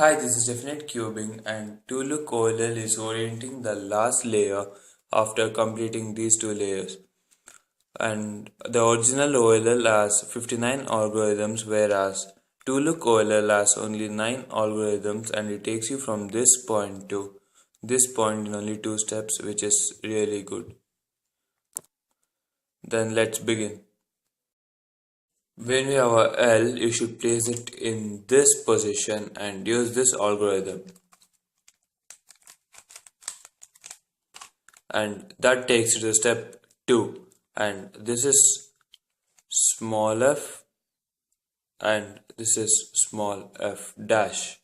Hi, this is Definite Cubing, and to look OLL is orienting the last layer after completing these two layers. And the original OLL has 59 algorithms, whereas to look OLL has only 9 algorithms, and it takes you from this point to this point in only 2 steps, which is really good. Then let's begin. When we have a L, you should place it in this position and use this algorithm. And that takes you to step 2, and this is small f and this is small f dash.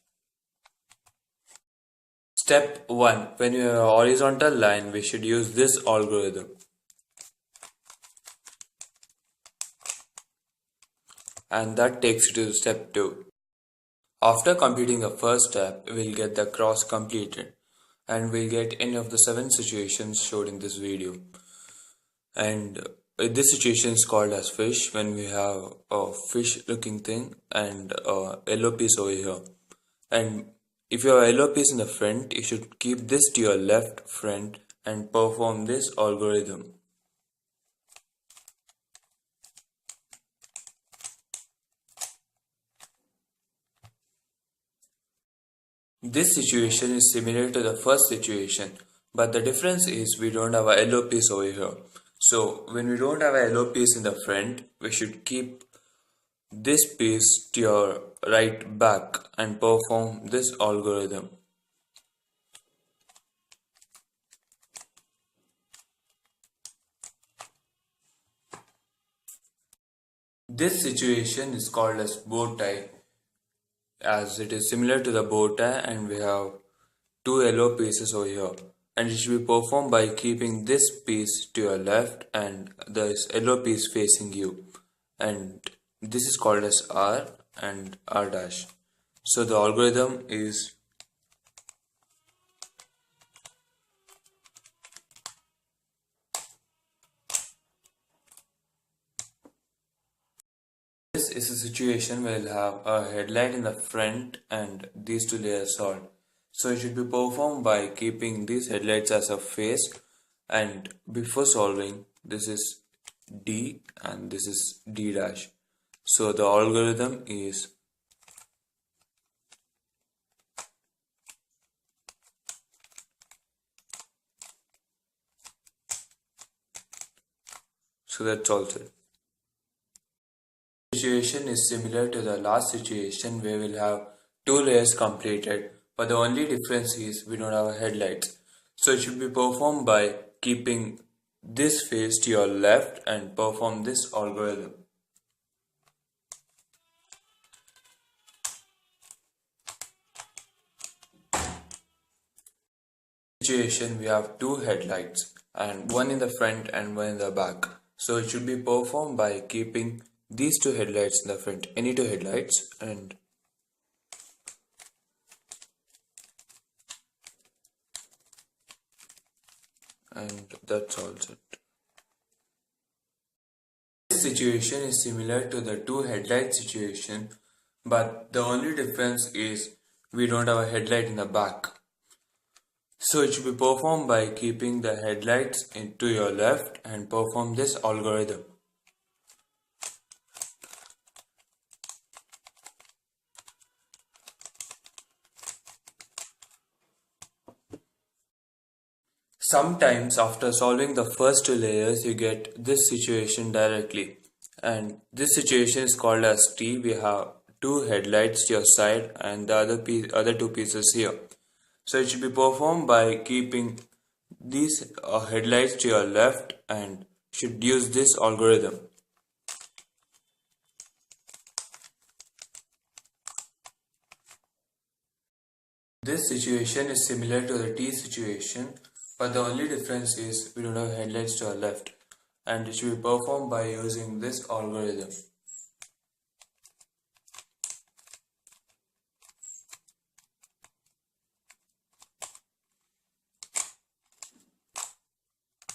Step 1, when you have a horizontal line, we should use this algorithm, and that takes you to step 2. After completing the first step, we'll get the cross completed, and we'll get any of the 7 situations showed in this video. And this situation is called as fish, when we have a fish looking thing and a yellow piece over here. And if you have a yellow piece in the front, you should keep this to your left front and perform this algorithm. This situation is similar to the first situation, but the difference is we don't have a yellow piece over here. So when we don't have a yellow piece in the front, we should keep this piece to your right back and perform this algorithm. This situation is called as bow tie, as it is similar to the bow tie, and we have 2 yellow pieces over here, and it should be performed by keeping this piece to your left and this yellow piece facing you, and this is called as R and R dash. So the algorithm is this is a situation where we'll have a headlight in the front and these 2 layers solved. So it should be performed by keeping these headlights as a face, and before solving, this is D and this is D dash. So the algorithm is so that's also it. Situation is similar to the last situation where we'll have 2 layers completed, but the only difference is we don't have headlights. So it should be performed by keeping this face to your left and perform this algorithm. Situation, we have 2 headlights, and one in the front and one in the back. So it should be performed by keeping these 2 headlights in the front, any 2 headlights, and that's all it. This situation is similar to the 2 headlight situation, but the only difference is we don't have a headlight in the back. So it should be performed by keeping the headlights to your left and perform this algorithm. Sometimes after solving the first 2 layers, you get this situation directly, and this situation is called as T. We have 2 headlights to your side and the other 2 pieces here. So it should be performed by keeping these headlights to your left and should use this algorithm. This situation is similar to the T situation, but the only difference is we don't have headlights to our left, and it should be performed by using this algorithm.